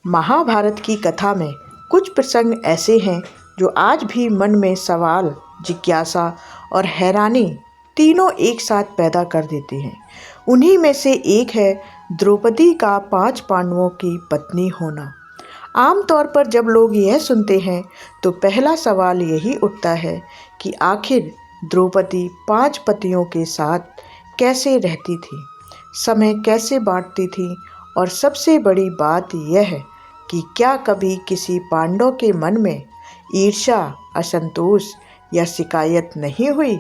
महाभारत की कथा में कुछ प्रसंग ऐसे हैं जो आज भी मन में सवाल, जिज्ञासा और हैरानी तीनों एक साथ पैदा कर देते हैं। उन्हीं में से एक है द्रौपदी का 5 पांडवों की पत्नी होना। आमतौर पर जब लोग यह सुनते हैं तो पहला सवाल यही उठता है कि आखिर द्रौपदी 5 पतियों के साथ कैसे रहती थी, समय कैसे बांटती थी और सबसे बड़ी बात यह है कि क्या कभी किसी पांडव के मन में ईर्ष्या, असंतोष या शिकायत नहीं हुई।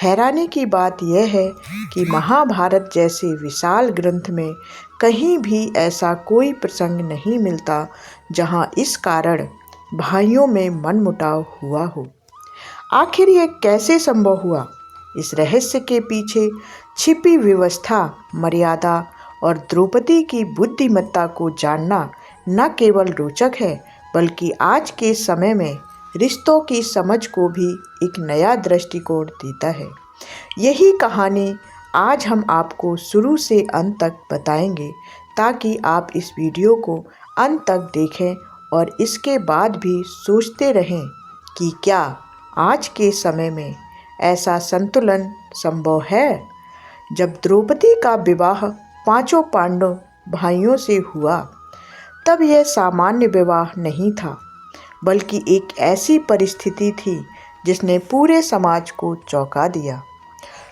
हैरानी की बात यह है कि महाभारत जैसे विशाल ग्रंथ में कहीं भी ऐसा कोई प्रसंग नहीं मिलता जहां इस कारण भाइयों में मनमुटाव हुआ हो। आखिर ये कैसे संभव हुआ? इस रहस्य के पीछे छिपी व्यवस्था, मर्यादा और द्रौपदी की बुद्धिमत्ता को जानना न केवल रोचक है बल्कि आज के समय में रिश्तों की समझ को भी एक नया दृष्टिकोण देता है। यही कहानी आज हम आपको शुरू से अंत तक बताएंगे ताकि आप इस वीडियो को अंत तक देखें और इसके बाद भी सोचते रहें कि क्या आज के समय में ऐसा संतुलन संभव है। जब द्रौपदी का विवाह 5 पांडव भाइयों से हुआ तब यह सामान्य विवाह नहीं था बल्कि एक ऐसी परिस्थिति थी जिसने पूरे समाज को चौंका दिया।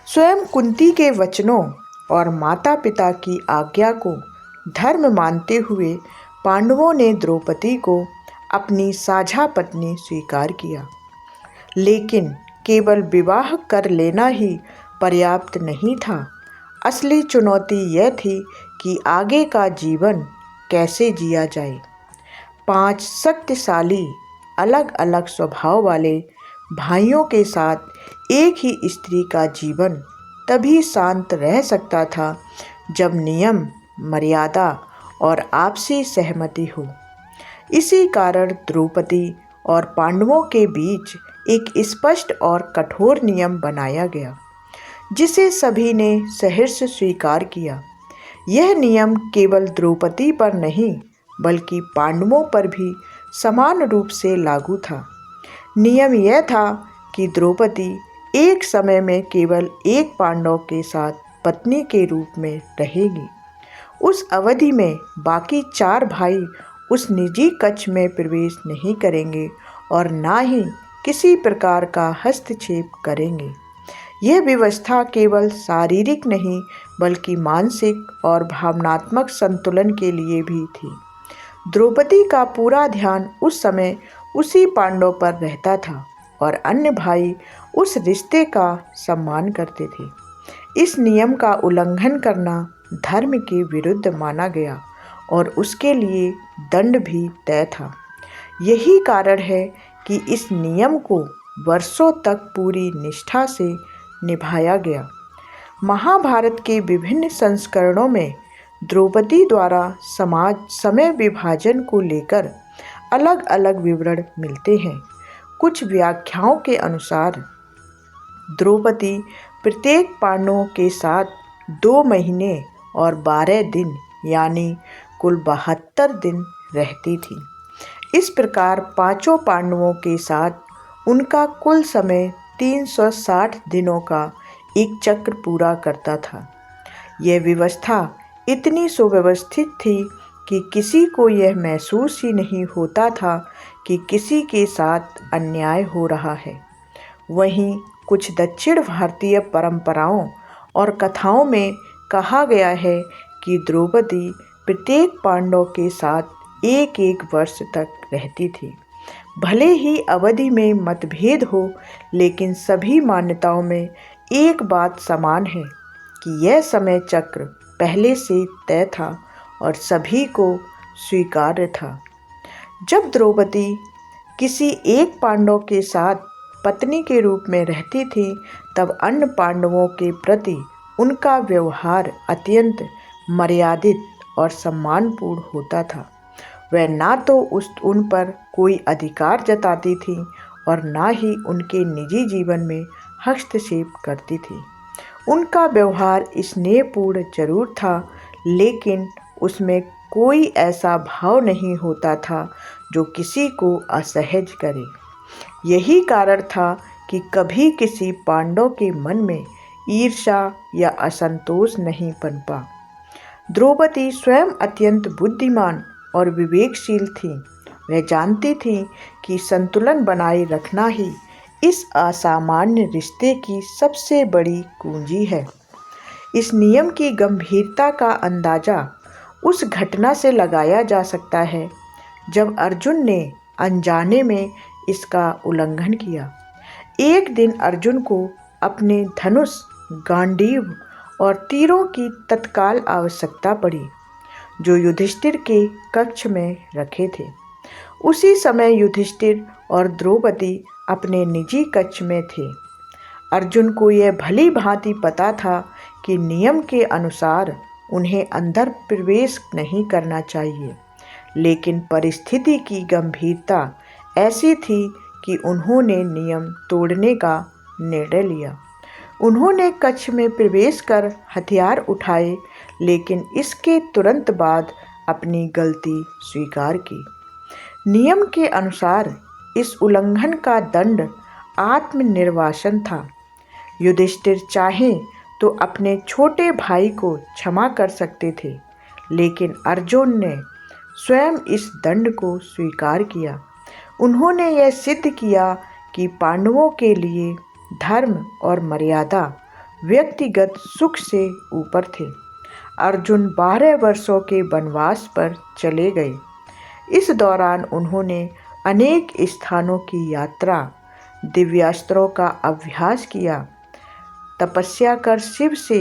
स्वयं कुंती के वचनों और माता पिता की आज्ञा को धर्म मानते हुए पांडवों ने द्रौपदी को अपनी साझा पत्नी स्वीकार किया। लेकिन केवल विवाह कर लेना ही पर्याप्त नहीं था। असली चुनौती यह थी कि आगे का जीवन कैसे जिया जाए। 5 शक्तिशाली अलग अलग स्वभाव वाले भाइयों के साथ एक ही स्त्री का जीवन तभी शांत रह सकता था जब नियम, मर्यादा और आपसी सहमति हो। इसी कारण द्रौपदी और पांडवों के बीच एक स्पष्ट और कठोर नियम बनाया गया जिसे सभी ने सहर्ष स्वीकार किया। यह नियम केवल द्रौपदी पर नहीं बल्कि पांडवों पर भी समान रूप से लागू था। नियम यह था कि द्रौपदी एक समय में केवल एक पांडव के साथ पत्नी के रूप में रहेगी। उस अवधि में बाकी 4 भाई उस निजी कक्ष में प्रवेश नहीं करेंगे और ना ही किसी प्रकार का हस्तक्षेप करेंगे। यह व्यवस्था केवल शारीरिक नहीं बल्कि मानसिक और भावनात्मक संतुलन के लिए भी थी। द्रौपदी का पूरा ध्यान उस समय उसी पांडव पर रहता था और अन्य भाई उस रिश्ते का सम्मान करते थे। इस नियम का उल्लंघन करना धर्म के विरुद्ध माना गया और उसके लिए दंड भी तय था। यही कारण है कि इस नियम को वर्षों तक पूरी निष्ठा से निभाया गया। महाभारत के विभिन्न संस्करणों में द्रौपदी द्वारा समाज समय विभाजन को लेकर अलग अलग विवरण मिलते हैं। कुछ व्याख्याओं के अनुसार द्रौपदी प्रत्येक पांडवों के साथ 2 महीने और 12 दिन यानी कुल 72 दिन रहती थी। इस प्रकार 5 पांडवों के साथ उनका कुल समय 360 दिनों का एक चक्र पूरा करता था। यह व्यवस्था इतनी सुव्यवस्थित थी कि किसी को यह महसूस ही नहीं होता था कि किसी के साथ अन्याय हो रहा है। वहीं कुछ दक्षिण भारतीय परंपराओं और कथाओं में कहा गया है कि द्रौपदी प्रत्येक पांडव के साथ एक वर्ष तक रहती थी। भले ही अवधि में मतभेद हो लेकिन सभी मान्यताओं में एक बात समान है कि यह समय चक्र पहले से तय था और सभी को स्वीकार्य था। जब द्रौपदी किसी एक पांडव के साथ पत्नी के रूप में रहती थी तब अन्य पांडवों के प्रति उनका व्यवहार अत्यंत मर्यादित और सम्मानपूर्ण होता था। वह ना तो उन पर कोई अधिकार जताती थी और ना ही उनके निजी जीवन में हस्तक्षेप करती थी। उनका व्यवहार स्नेहपूर्ण जरूर था लेकिन उसमें कोई ऐसा भाव नहीं होता था जो किसी को असहज करे। यही कारण था कि कभी किसी पांडव के मन में ईर्ष्या या असंतोष नहीं पनपा। द्रौपदी स्वयं अत्यंत बुद्धिमान और विवेकशील थी। वह जानती थी कि संतुलन बनाए रखना ही इस असामान्य रिश्ते की सबसे बड़ी कुंजी है। इस नियम की गंभीरता का अंदाजा उस घटना से लगाया जा सकता है जब अर्जुन ने अनजाने में इसका उल्लंघन किया। एक दिन अर्जुन को अपने धनुष, गांडीव और तीरों की तत्काल आवश्यकता पड़ी, जो युधिष्ठिर के कक्ष में रखे थे। उसी समय युधिष्ठिर और द्रौपदी अपने निजी कक्ष में थे। अर्जुन को यह भली भांति पता था कि नियम के अनुसार उन्हें अंदर प्रवेश नहीं करना चाहिए, लेकिन परिस्थिति की गंभीरता ऐसी थी कि उन्होंने नियम तोड़ने का निर्णय लिया। उन्होंने कक्ष में प्रवेश कर हथियार उठाए, लेकिन इसके तुरंत बाद अपनी गलती स्वीकार की। नियम के अनुसार इस उल्लंघन का दंड आत्मनिर्वासन था। युधिष्ठिर चाहे तो अपने छोटे भाई को क्षमा कर सकते थे, लेकिन अर्जुन ने स्वयं इस दंड को स्वीकार किया। उन्होंने यह सिद्ध किया कि पांडवों के लिए धर्म और मर्यादा व्यक्तिगत सुख से ऊपर थे। अर्जुन 12 वर्षों के वनवास पर चले गए। इस दौरान उन्होंने अनेक स्थानों की यात्रा, दिव्यास्त्रों का अभ्यास किया, तपस्या कर शिव से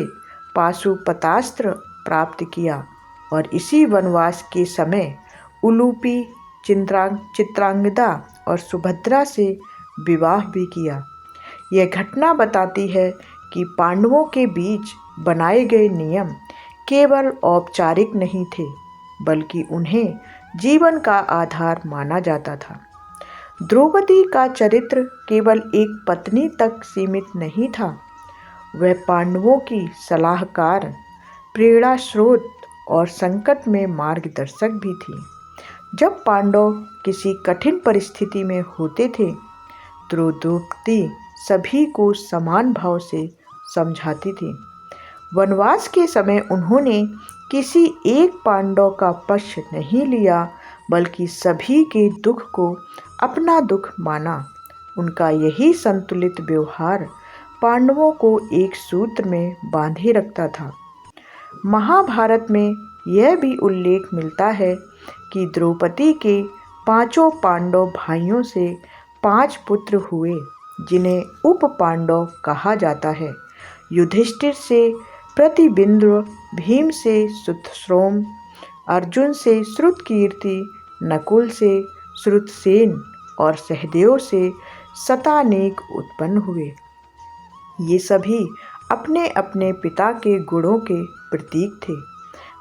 पाशुपतास्त्र प्राप्त किया और इसी वनवास के समय उलूपी, चित्रांगदा और सुभद्रा से विवाह भी किया। यह घटना बताती है कि पांडवों के बीच बनाए गए नियम केवल औपचारिक नहीं थे, बल्कि उन्हें जीवन का आधार माना जाता था। द्रौपदी का चरित्र केवल एक पत्नी तक सीमित नहीं था। वह पांडवों की सलाहकार, प्रेरणा स्रोत और संकट में मार्गदर्शक भी थी। जब पांडव किसी कठिन परिस्थिति में होते थे तो द्रौपदी सभी को समान भाव से समझाती थी। वनवास के समय उन्होंने किसी एक पांडव का पक्ष नहीं लिया, बल्कि सभी के दुख को अपना दुख माना। उनका यही संतुलित व्यवहार पांडवों को एक सूत्र में बांधे रखता था। महाभारत में यह भी उल्लेख मिलता है कि द्रौपदी के 5 पांडव भाइयों से 5 पुत्र हुए, जिन्हें उप पांडव कहा जाता है। युधिष्ठिर से प्रतिबिंद्र, भीम से श्रुतसेन, अर्जुन से श्रुतकीर्ति, नकुल से श्रुतसेन और सहदेव से शतानीक उत्पन्न हुए। ये सभी अपने अपने पिता के गुणों के प्रतीक थे।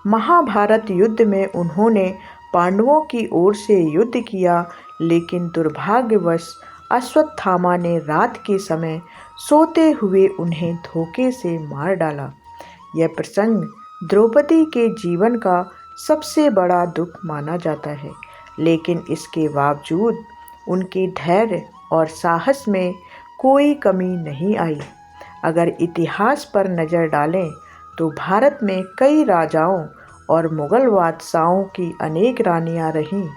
महाभारत युद्ध में उन्होंने पांडवों की ओर से युद्ध किया, लेकिन दुर्भाग्यवश अश्वत्थामा ने रात के समय सोते हुए उन्हें धोखे से मार डाला। यह प्रसंग द्रौपदी के जीवन का सबसे बड़ा दुख माना जाता है, लेकिन इसके बावजूद उनके धैर्य और साहस में कोई कमी नहीं आई। अगर इतिहास पर नज़र डालें तो भारत में कई राजाओं और मुगल बादशाहों की अनेक रानियां रहीं,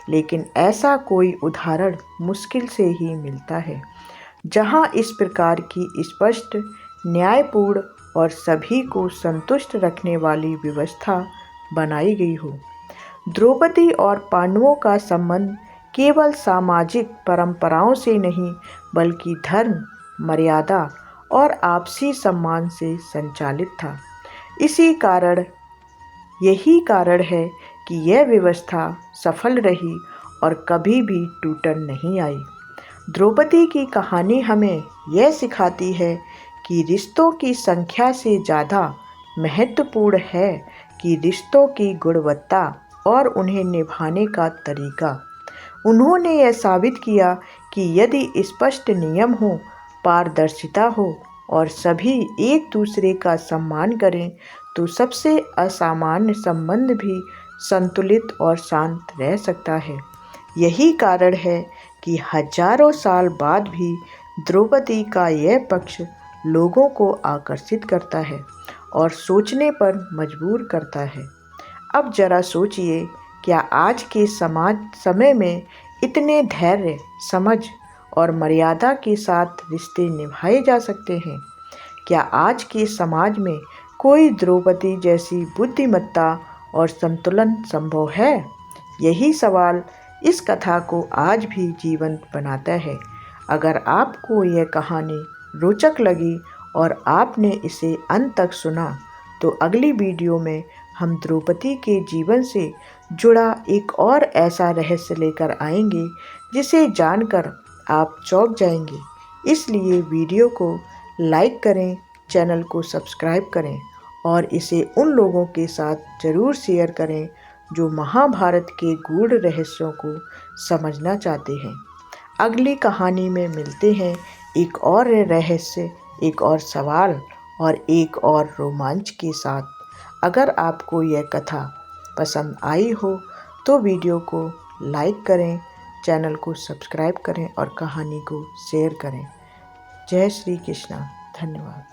लेकिन ऐसा कोई उदाहरण मुश्किल से ही मिलता है जहां इस प्रकार की स्पष्ट, न्यायपूर्ण और सभी को संतुष्ट रखने वाली व्यवस्था बनाई गई हो। द्रौपदी और पांडवों का संबंध केवल सामाजिक परंपराओं से नहीं, बल्कि धर्म, मर्यादा और आपसी सम्मान से संचालित था। यही कारण है कि यह व्यवस्था सफल रही और कभी भी टूटन नहीं आई। द्रौपदी की कहानी हमें यह सिखाती है कि रिश्तों की संख्या से ज़्यादा महत्वपूर्ण है कि रिश्तों की गुणवत्ता और उन्हें निभाने का तरीका। उन्होंने यह साबित किया कि यदि स्पष्ट नियम हो, पारदर्शिता हो और सभी एक दूसरे का सम्मान करें, तो सबसे असामान्य संबंध भी संतुलित और शांत रह सकता है। यही कारण है कि हजारों साल बाद भी द्रौपदी का यह पक्ष लोगों को आकर्षित करता है और सोचने पर मजबूर करता है। अब जरा सोचिए, क्या आज के समय में इतने धैर्य, समझ और मर्यादा के साथ रिश्ते निभाए जा सकते हैं? क्या आज के समाज में कोई द्रौपदी जैसी बुद्धिमत्ता और संतुलन संभव है? यही सवाल इस कथा को आज भी जीवंत बनाता है। अगर आपको यह कहानी रोचक लगी और आपने इसे अंत तक सुना, तो अगली वीडियो में हम द्रौपदी के जीवन से जुड़ा एक और ऐसा रहस्य लेकर आएंगे जिसे जानकर आप चौंक जाएंगे। इसलिए वीडियो को लाइक करें, चैनल को सब्सक्राइब करें और इसे उन लोगों के साथ ज़रूर शेयर करें जो महाभारत के गूढ़ रहस्यों को समझना चाहते हैं। अगली कहानी में मिलते हैं एक और रहस्य, एक और सवाल और एक और रोमांच के साथ। अगर आपको यह कथा पसंद आई हो तो वीडियो को लाइक करें, चैनल को सब्सक्राइब करें और कहानी को शेयर करें। जय श्री कृष्णा। धन्यवाद।